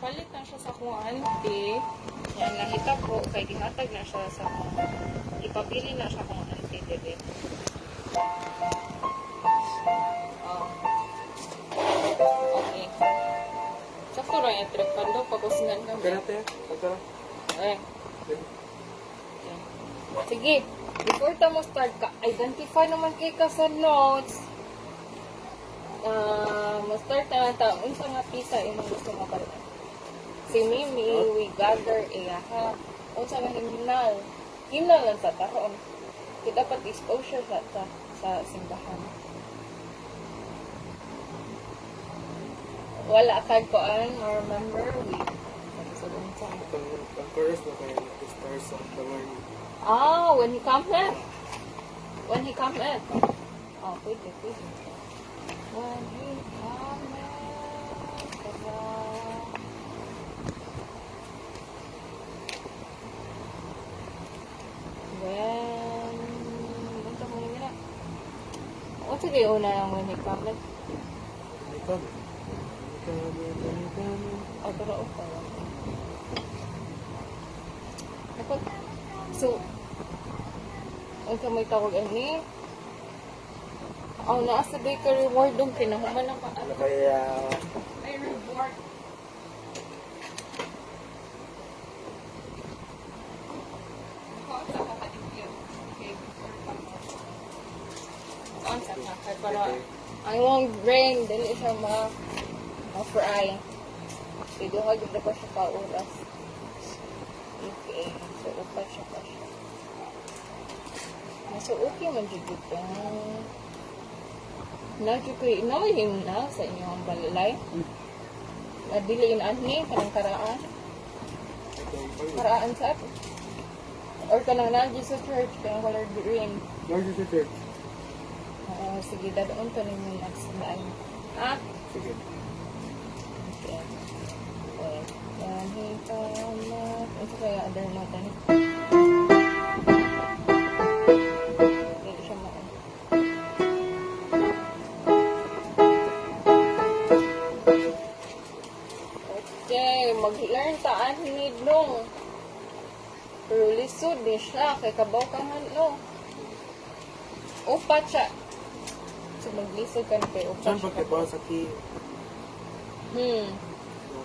gipalit na siya sa akong auntie. Yan, nakita ko, kay gihatag na siya sa ipabili na siya akong auntie, diba? Oh. Okay. Sakto rin yung trip pando, pag-usingan kami. Karate, pagkara. Eh. Sige, before ta mo start ka, identify naman kay ka sa notes. Start na ta, unsa nga pisa imong gusto nga pala. Si Mimi, we gather ha. Unsa nga himnal. Himnal lang sa taron. Kita dapat exposure sa simbahan. Wala kay koan or remember we. Ang chorus na kayo, the stars of the morning. Ah, when he cometh. When he cometh. Oh, pwede. When he cometh. When... Ito mo na gina. What's the una ng when he cometh? Ikaw. Oh, pero okay. So, ang kamay tawag ani, ang nasa bakery reward dong kinahuman ng Ano kaya... may reward. Para ang long grain, dili siya ma-fry. Iduhag yung pa siya pa oras. Okay, so upat siya pa siya. So okay man dito ito. Nawahim na sa inyong balalay. Nadiliin ani, kanang karaan. Karaan sa or kanang nandiyo sa church, kanang color green. Nandiyo sa church. Oo, sige, dadoon to ninyo next line. Ah? Sige. Okay. Okay. Yan, hikamat. Ito kaya other natin. Hindi siya mo. Okay, mag-learn taan need nung. Pero lisod din siya, kay kabaw kang no. Upat siya. So, maglisod ka na kay upat Saan siya. pagkibaw sa ki...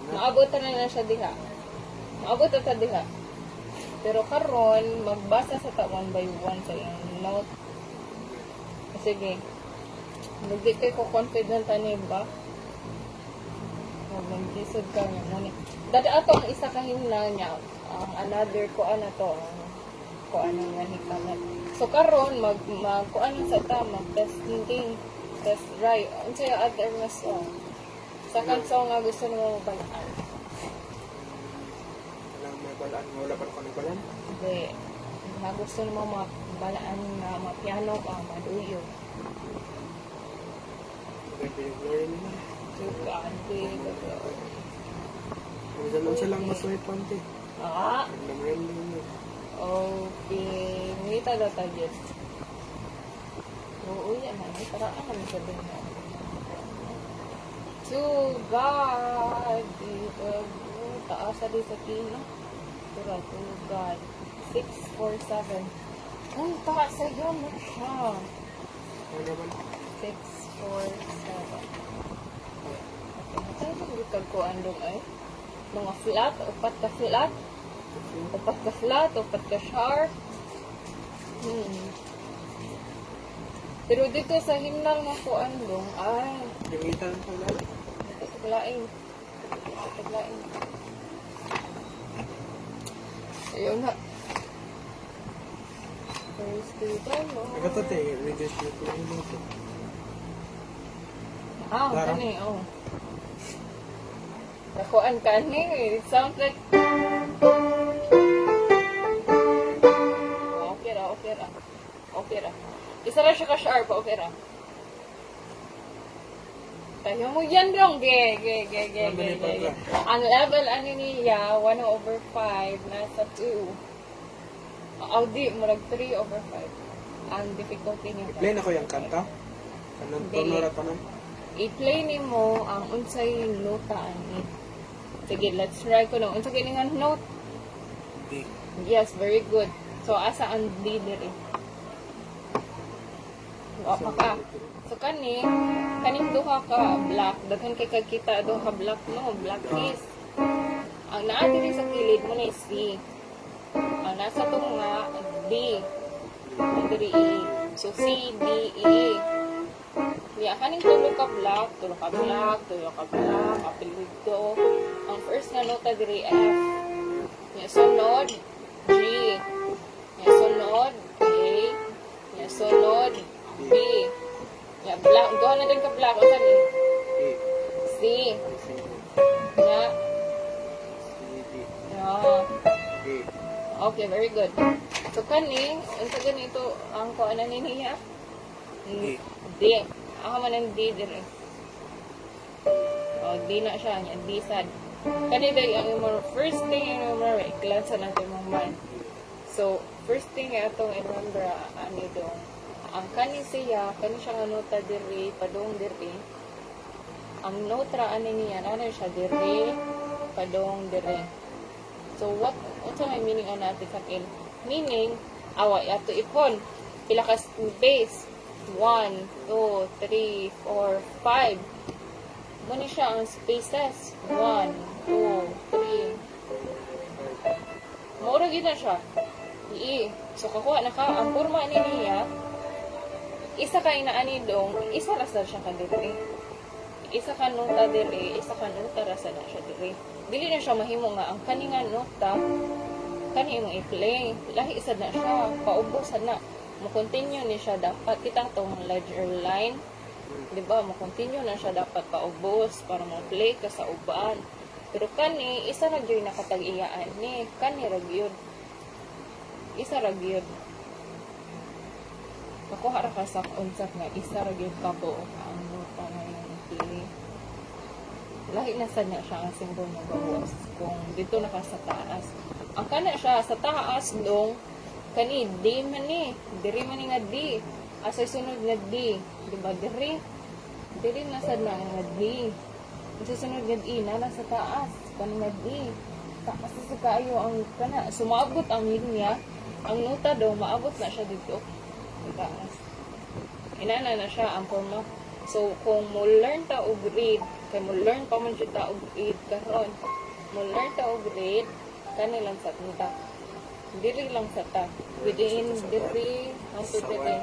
Maabot na siya diha. Maabot na diha. Pero karon magbasa sa ta one by one sa iyong note. Sige. Hindi kay ko confident ani ba? Maglisod ka nga mo ni. Dati ato ang isa ka himna niya. Another ko ana to. Ko ano nga hikamat. So karon mag kuan sa ta mag testing. Test right. Unsa yung other na song? Second song nga gusto nimo mabalaan. Walang may balaan. Wala pa rin balaan? Hindi. Nga gusto nimo mabalaan na mapiano ka, maduyo. Maganda yung glory nila. Sugante. Maganda silang masway pante. Ah? Nag-random nyo. Okay. Ngita daw tayo. Oo, yan na. Paraan kami sabihin na. To God, taas sa di sa kino. Tura, to God. 647. Ang taas sa iyo mo siya. Ano naman? 647. Ay, bukag ko andong ay. Mga flat, upat ka flat. Upat ka flat, upat ka sharp. Pero dito sa himnal nga ko andong, ay, Yung itan pa lang? taglaing. Ayun na. First dito, no? Nagatate, reduce yung tulong nito. Claro. Kani, Nakuan kani, it sounds like... Okay ra. Isa ra siya ka-sharp, okay ra. Tayo mo yan dong, ge. Ang level, ano niya, 1/5, nasa 2. Audi, murag 3/5. Ang difficulty niya. I-play na ko yung kanta? Kanang Dili. tonora pa na? I-play ni mo ang unsay nota ani. Sige, let's try ko nung. Unsa kiningan note? D. Yes, very good. So, asa ang D diri? Wapa ka. So, kaning duha ka black. Daghan kay kagkita duha ka black, no? Black keys. Ang naa diri sa kilid mo na is C. Ang nasa tunga, D. Ang diri E. So, C, D, E. Yeah, kaning tulo ka black, apelido. Ang first nga nota diri F. Yeah, sunod G. Yeah, sunod A. Yeah, sunod B. Yeah, black. Doon na din ka black. O saan E. C. Yeah. C, D. Yeah. E. Okay, very good. So, unsa ganito ang kuan na niya? D. D. Ako man ang D dire. O, D na siya. Yan, D sad. Day ang imong first thing yung remember, iklansa natin mong man. So, first thing atong remember, ani dong. Ang kani siya nga nota dire, padong dire. Ang notra ani niya, ano siya dire, padong dire. So, unsa may meaning ang natin sakil? Meaning, ato ipon. Pila ka base? 1, 2, 3, 4, 5. Muna siya ang spaces. 1, 2, 3. Maura gina siya. I. So, kakuha na ka. Ang purma ni niya, isa ka inaani dong, isa rasa siya ka diri. Isa ka nota diri, isa ka nota rasa na siya diri. Dili na siya mahimo nga ang kaninga nota, kani mo i-play. Lahi isa na siya. Paubos na. Mo-continue ni siya dapat kitang tong ledger line, di ba? Mo-continue na siya dapat paubos para mo-play ka sa uban. Pero kani isa ra gyud nakatag-iyaan ni kani ra gyud. Isa ra gyud. Makuha ra ka sa unsat nga isa ra gyud ka buo ang nota nga yung play. Lahi na sad na siya ang simbol ng bawas kung dito na ka sa taas. Ang kana siya sa taas dong kani D man ni, diri man ni nga D. Asay sunod nga D, di ba diri? Diri na sad na nga D. Asay sunod nga E na sa taas, kani nga D. Taas sa kaayo ang kana sumabot ang linya, ang nota daw maabot na siya dito. Sa taas. Inana na siya ang forma. So kung mo learn ta og read, kay mo learn pa man jud ta og read karon. Mo learn ta og read kanilang sa nota. Diri lang sa ta. Within diri, hanto diri.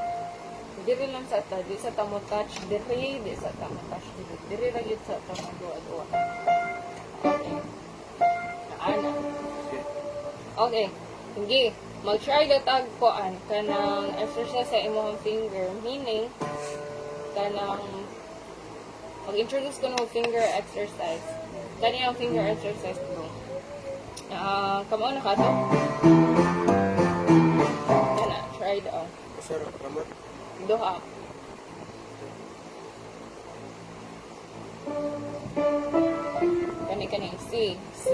Diri lang sa ta. Di sa ta mo touch diri, di sa ta mo touch diri. Diri lang yun sa ta mo duwa-duwa. Okay. Naana. Okay. Sige. Mag-try the tag ko an. Kanang exercise sa imong finger. Meaning, kanang mag-introduce ko ng finger exercise. Kani ang finger exercise ko. Kamo na ka to. Try daw. Sarap naman. Doha. Kani C. C.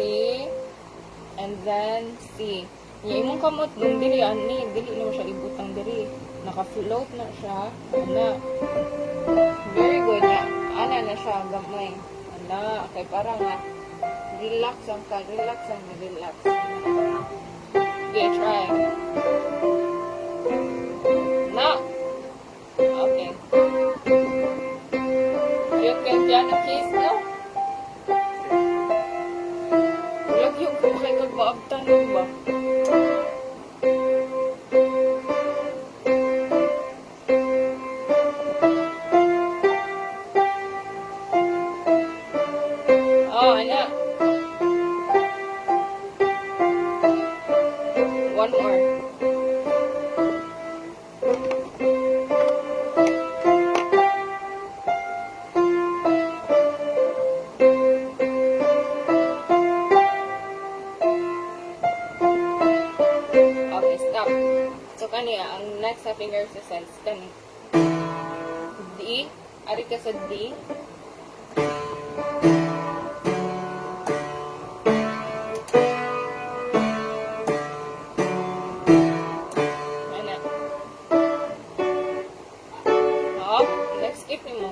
And then C. Yung imong kamot dun diri ani. Dili naman siya ibutang diri. Naka-float na siya. Ana. Very good na. Ana na siya. Gamay. Ana. Kay parang nga. Relax ang ka. Relax. Okay, try. Na. Okay. You can piano keys na. Huwag yung kay kagmaabtan ba? Anak. One more. Okay, stop. So, kaniya, ang next sa finger exercise, kani. D. Ari ka sa D. Skip mo.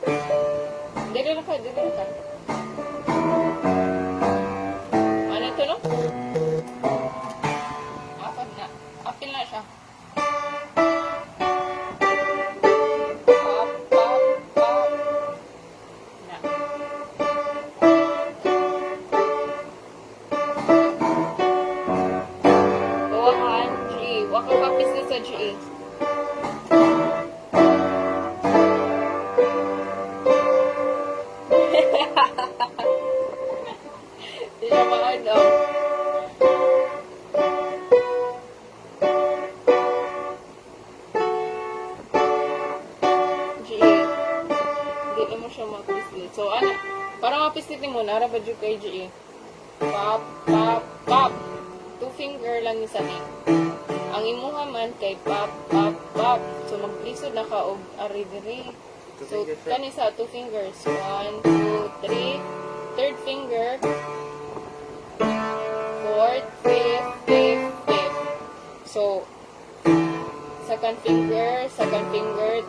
Dili na ka, dili na ka. Ano ito, no? Apat na. Apil na siya. Pop, pop, pop. Na. Buwahan, G. Waka kapis na sa G. Hindi siya maano. G. Hindi mo siya mapislit. So, ano? Para mapislitin mo, nara ba dyan kay G? Pop, pop, pop. 2 finger lang isa ni. Ang imuha man kay pop, pop, pop. So, magplisod na ka og ari diri. So, kanisa 2 fingers. 1, 2, 3. Third finger. Fourth, fifth, fifth, fifth. So, second finger,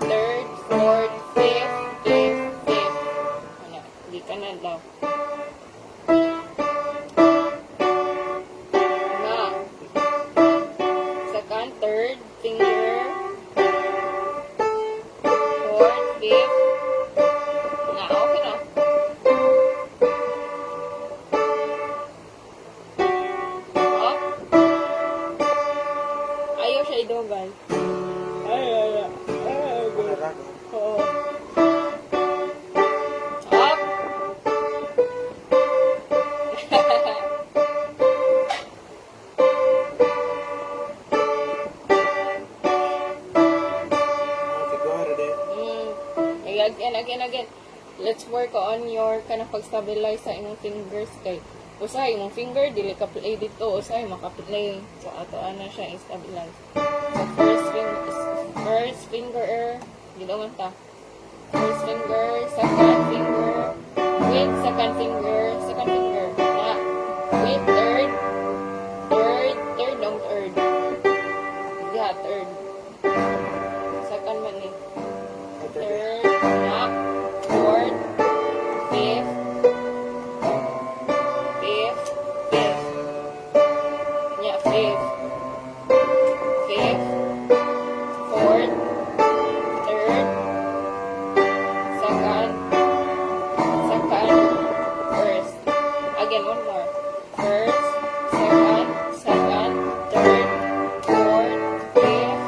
third, fourth, fifth, fifth, fifth. Ano, hindi ka na daw. Na. Second, third finger. Fourth, fifth. Na, okay na. Up. Ayaw siya idogal. Ay. Pangarap. Oo. Up. Siguro din. Again. Let's work on your kanang pag-stabilize sa imong fingers kay usay imong finger dili ka play dito, usay maka-play. So ato ana siya i-stabilize. So first finger dito man ta. First finger, second finger, with second finger. Na. With third, long third. Yeah, third. Second man ni. Third, na, fourth, fifth, yeah, fifth, fourth, third, second, first. Again, one more. First, second, third, fourth, fifth,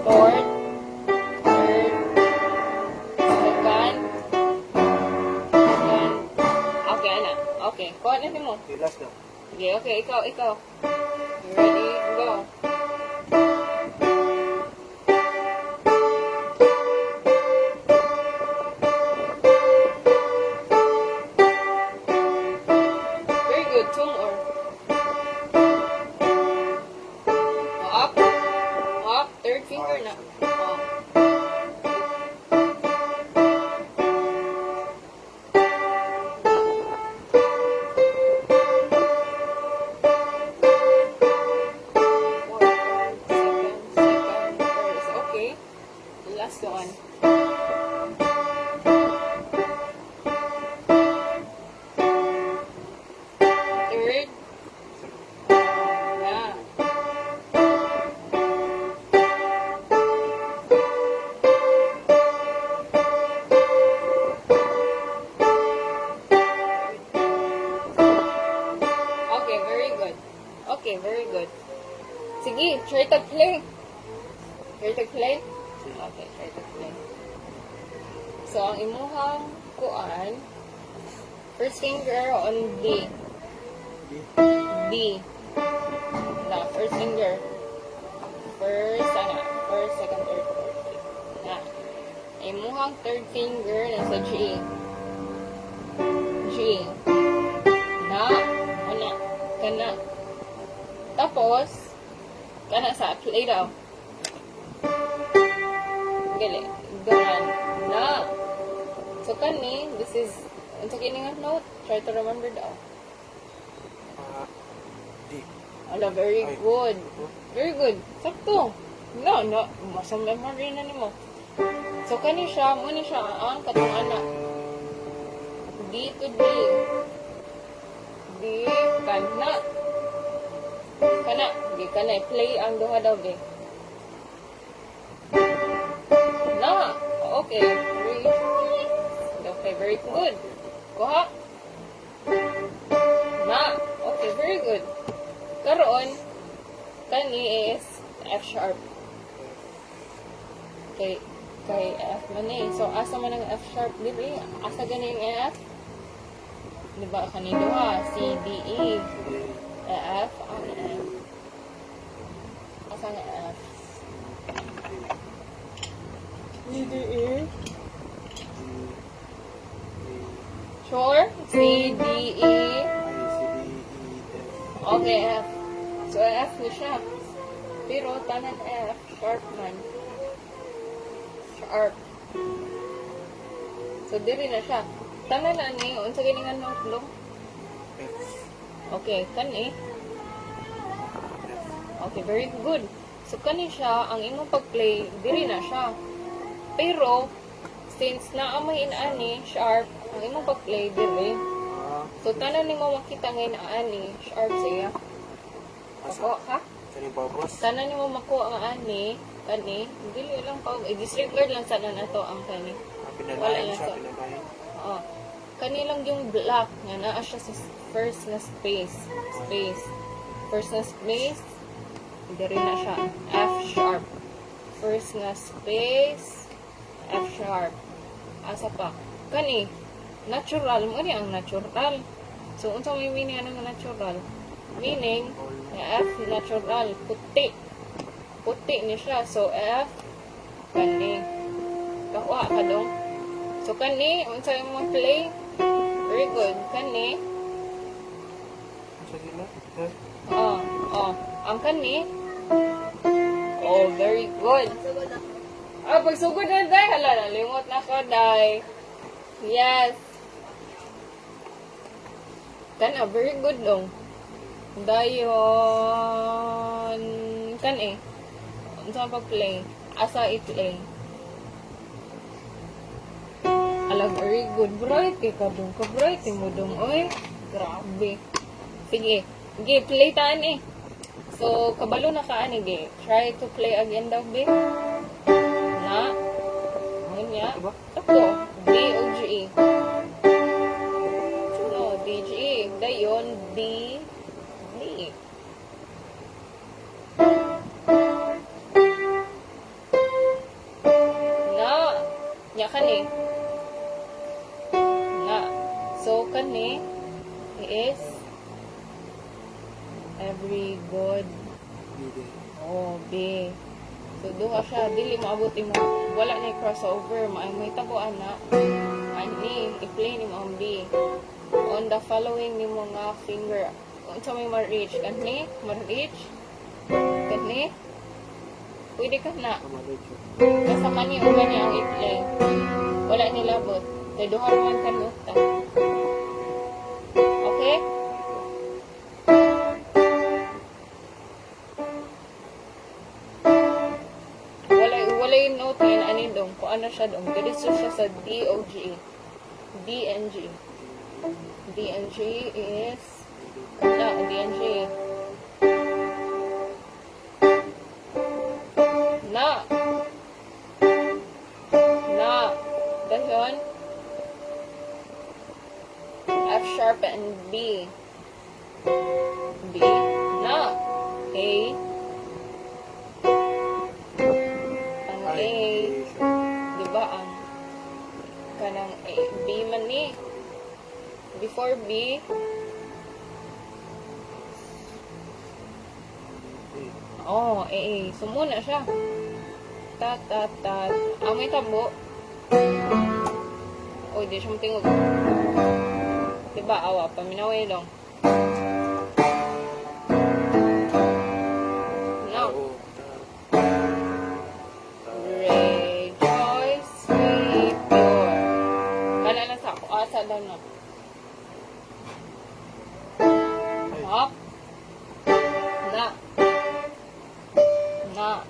fourth, third, second. Okay, ana. Okay. Kuha na mo. Pilas na. Okay, okay. Ikaw. You ready? Go. Very good. Two more. Up. Third finger na. Oh. Second, first. Okay. Last one. Third. Yeah. Okay, very good. Sige, try to play. Okay, try to play. So, ang imuhang kuan, first finger on D. Na, first finger. First, second, third, fourth, fifth. Na. Imuhang third finger nasa G. Na. Kana. Tapos, kana sa play daw. Gali. Ganan. Na. So, kani, this is, unsa kini nga note? Try to remember daw. D. Ala, very good. Very good. Sakto. No, no. Masa memory na nimo. So, kani siya, muna siya, ang katong anak. D to D. D, kana. Kana. Di kana. Play ang duha daw, di. Na. Okay. Okay, very good. Kuha. Na. Okay, very good. Karoon, kani is F sharp. Kay F man eh. So, asa man ang F sharp, di ba? Asa gani yung F? Di ba kanino ha? C, D, E. F, ang F. Asa nga F? C, D, E. Sure? C, D, E. Okay, F. So, F na siya. Pero, tanan F, sharp man. Sharp. So, diri na siya. Tanan na ni, unsa ganingan mo long? Okay, kani. Okay, very good. So, kani siya, ang imong pag-play, diri na siya. Pero, since naamay ani, sharp, ang imong pag-play, diri. So, tanan ni mo makita ngayon ani, sharp siya. Makuha ka? Tanan ni mo makuha ang ani, kani, dili lang pa, i-disregard lang sana na to ang kani. Wala lang sa. Oo. Kani lang yung black nga naa siya sa first na space. First na space, diri na siya. F sharp. First na space, F sharp. Asa pa? Kani, natural. Mo ang natural. So, unsa may meaning ano nga natural? Meaning, F natural. Puti. Puti ni siya. So, F, kani. Kakuha ka dong. So, kani, unsa yung play? Very good. Kani. Ang kani. Oh, very good. Pagsugod na, day. Hala, nalimot na ko, day. Yes. Kana, very good dong. Dayon. Kani. Unsa pag-play? Asa i-play? Ala, very good. Bright kay ka dong. Ka-bright mo dong. Oy, grabe. Sige. Sige, play taan eh. So, kabalo na ka ani, ge. Try to play again daw, be. Na. Ngunya. Ito. D, O, G, E. No, D, G, E. Dayon, D, D. Na. Nya kani. Na. So, kani is every good. Oh, B. So, duha siya. Dili maabot mo. Wala na crossover. May tabuan na. Ani, i-play ni mo ang B. On the following ni mo nga finger. Kung sa may ma-reach. Kani? Ma-reach? Kani? Pwede ka na. Basta kani o kani ang i-play. Wala nilabot. Kaya duha naman kanuta. Okay? Wala yung note ngayon, ano dong, kung ano siya dong. Diretso siya sa D, O, G, E. D, N, G. D, N, G is, D, N, G. Na. Dahon. F sharp and B. B. Na. A. Ang A. Diba ang kanang A. B man ni. Before B. Oh, A. Sumuna siya. Ta. Ang may tabo. Uy, di siya matingog. Diba, awa, paminaway lang. No. Rejoice, be pure. Kala na sa ako, asa daw na. Hop. Na.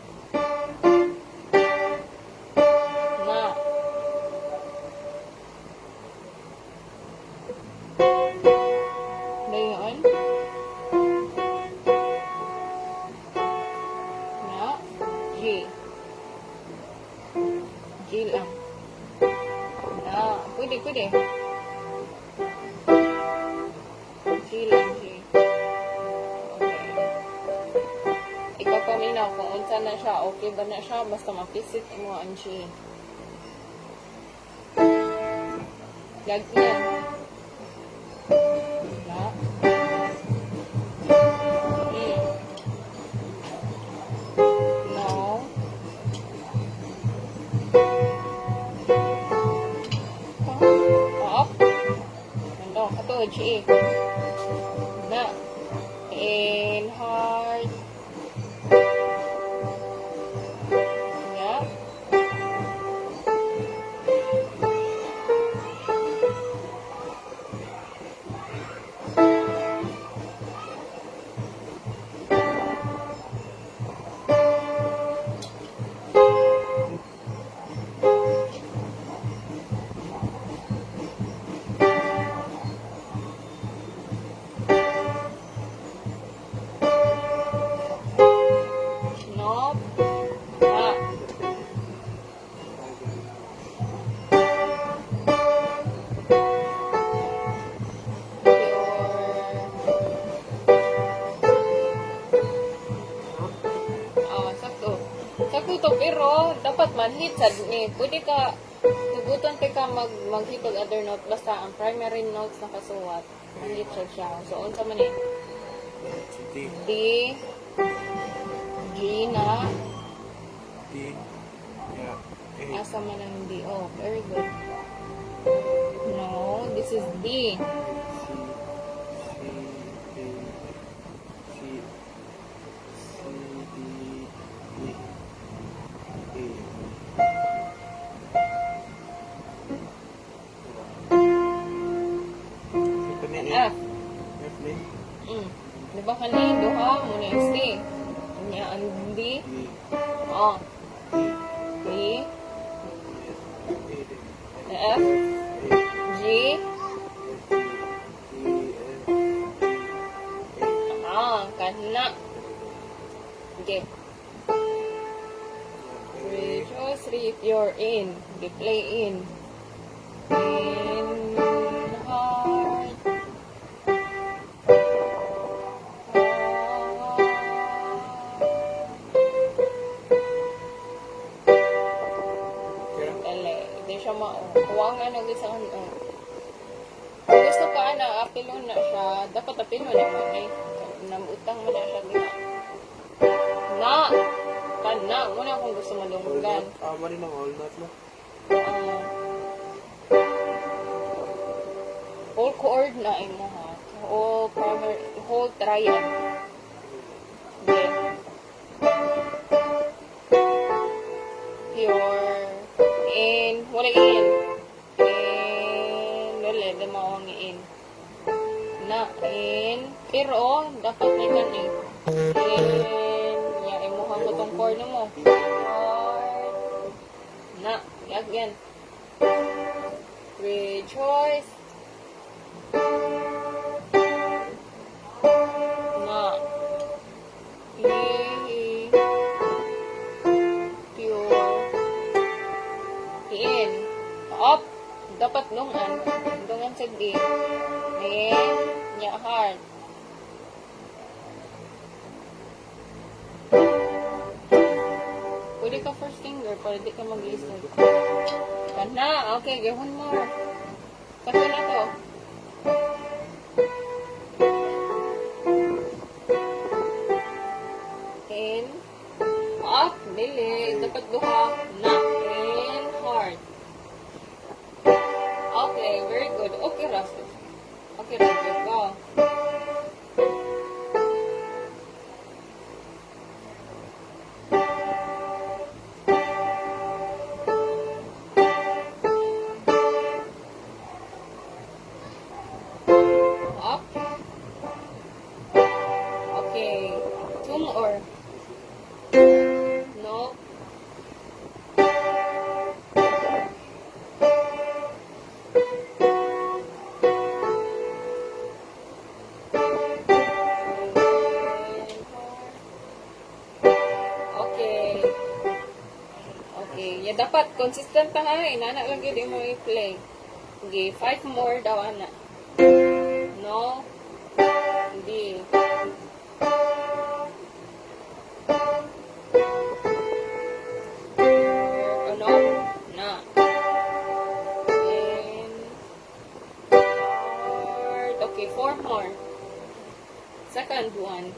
G lang. Na, pwede, pwede. G lang, G. Okay. Ikaw paminaw kung unsa na siya, okay ba na siya, basta mapisit mo ang G. Lagyan. Na. No. Up. Ano, kato, G. Na. In heart. Yeah. No. Na. Sakto. Sakto to, pero dapat man-hit sad ni. Pwede ka, tugutan ka mag-hit og other note, basta ang primary notes na kasuwat. Man-hit siya. So, unsa man eh? D. D, G na, D. Yeah. A. asa man ang D. Oh, very good. No, this is D. F. F ni. Di ba kanina, duha, muna yung C. Kanya ang D. Oh. B, F, G, kana. Okay. Rejoice, if you're in. Okay, play in. In heart. Hindi siya kuwangan ng isang kung gusto ka na apilon na siya, dapat apilon na mo eh. Namutang mo na siya diba. Na! Kana! Muna kung gusto malunggan. Mali ng all not na. Whole chord na mo ha. Whole primary, whole triad. Okay. Pure. In. Wala in. In. Wala. Damawang in. Na. In. Pero, dapat may gani. In. Yan. Imuha mo tong chord mo. Chord. Na. Yan. Rejoice. Na. E. Pure. In. Up. Dapat lungan. Lungan sa D. In. Nya hard. Pwede ka first finger para di ka mag-listen. Kana. Okay, give one more. Kaso na to. In. Up. Dili. Dapat duha. Na. In. Hard. Okay, very good. Okay, Rasto. Okay, Rasto. Go. Up. Okay. Two more. No. Okay, ya dapat consistent ta ha. Inana lang gyud mo i-play. Okay, 5 more daw ana. No. Hindi. Ano? Na. And third. Okay, 4 more. Second one.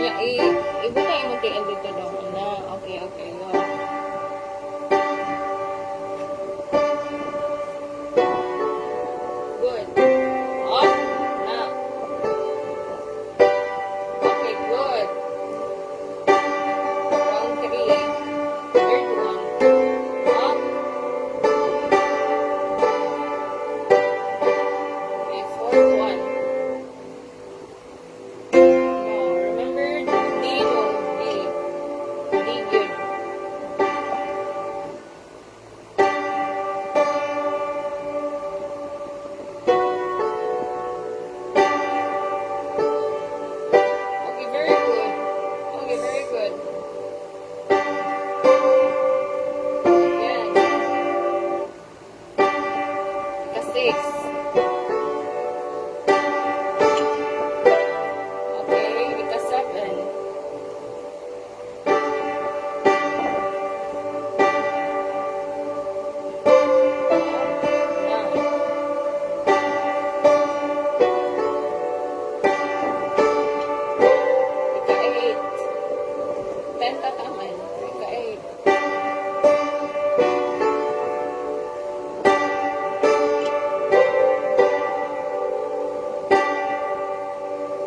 Yeah, iba na yung muntian dito daw. Na, okay, okay. Yun. Good. Up. Na. Okay, good. Round 3. Third one. Up. Okay, fourth one. No, remember, D, no, D. D, good. Okay, very good. Okay, very good. Yan. Ika-6. Okay, ika-7. Ika-8. 10 tataman. Ika-8.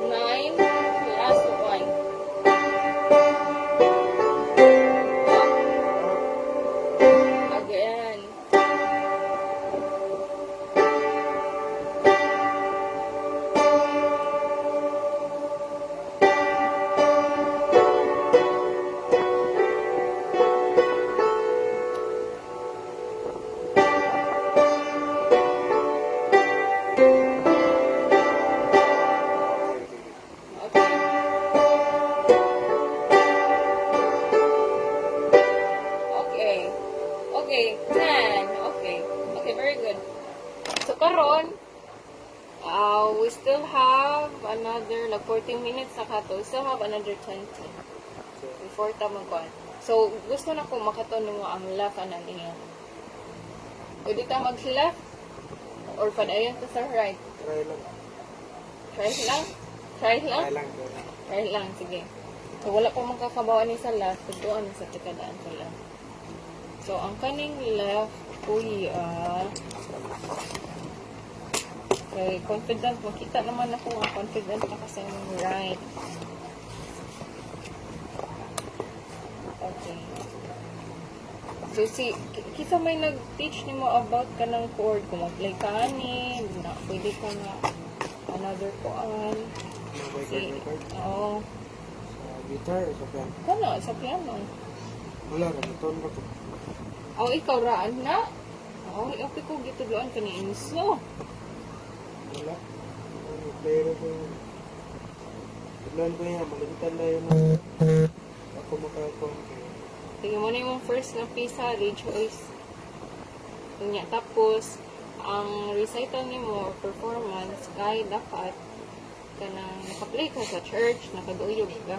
Nine. Last one. Up. Again. Okay. Okay. Okay. 10. Okay. Okay, very good. So, karon, we still have another, like, 14 minutes na kato. We still have another 20 before ta magkuhan. So, gusto na ko makaton mo ang left anang niya. Pwede ta mag-left or padayon to sa right. Try lang. Try lang? Try lang? Try lang. Try lang. Try lang, sige. So, wala pa magkakabawaan ni sa left. Tuduan sa tikadaan sa left. So, ang kaning left, kuya, okay, confident. Makita naman ako nga confident na kasi yung right. Okay. So, kita may nag-teach ni mo about ka ng chord. Kung mag-play ka ni, na, pwede ka na another koan. Si, oo. Sa guitar o sa piano? Kano, sa piano. Wala, rambuton ko to. Oh, ikaw raan na? Oh, okay ko gituduan ka ni Inso. Wala. Pero ko tignan ko yan, malimutan na yun. Ako makakon kayo. Tingnan mo na yung first na pisa, rejoice. Kanya, tapos, ang recital ni mo, performance, kay dapat ka na nakaplay ka sa church, nakaduyog ka.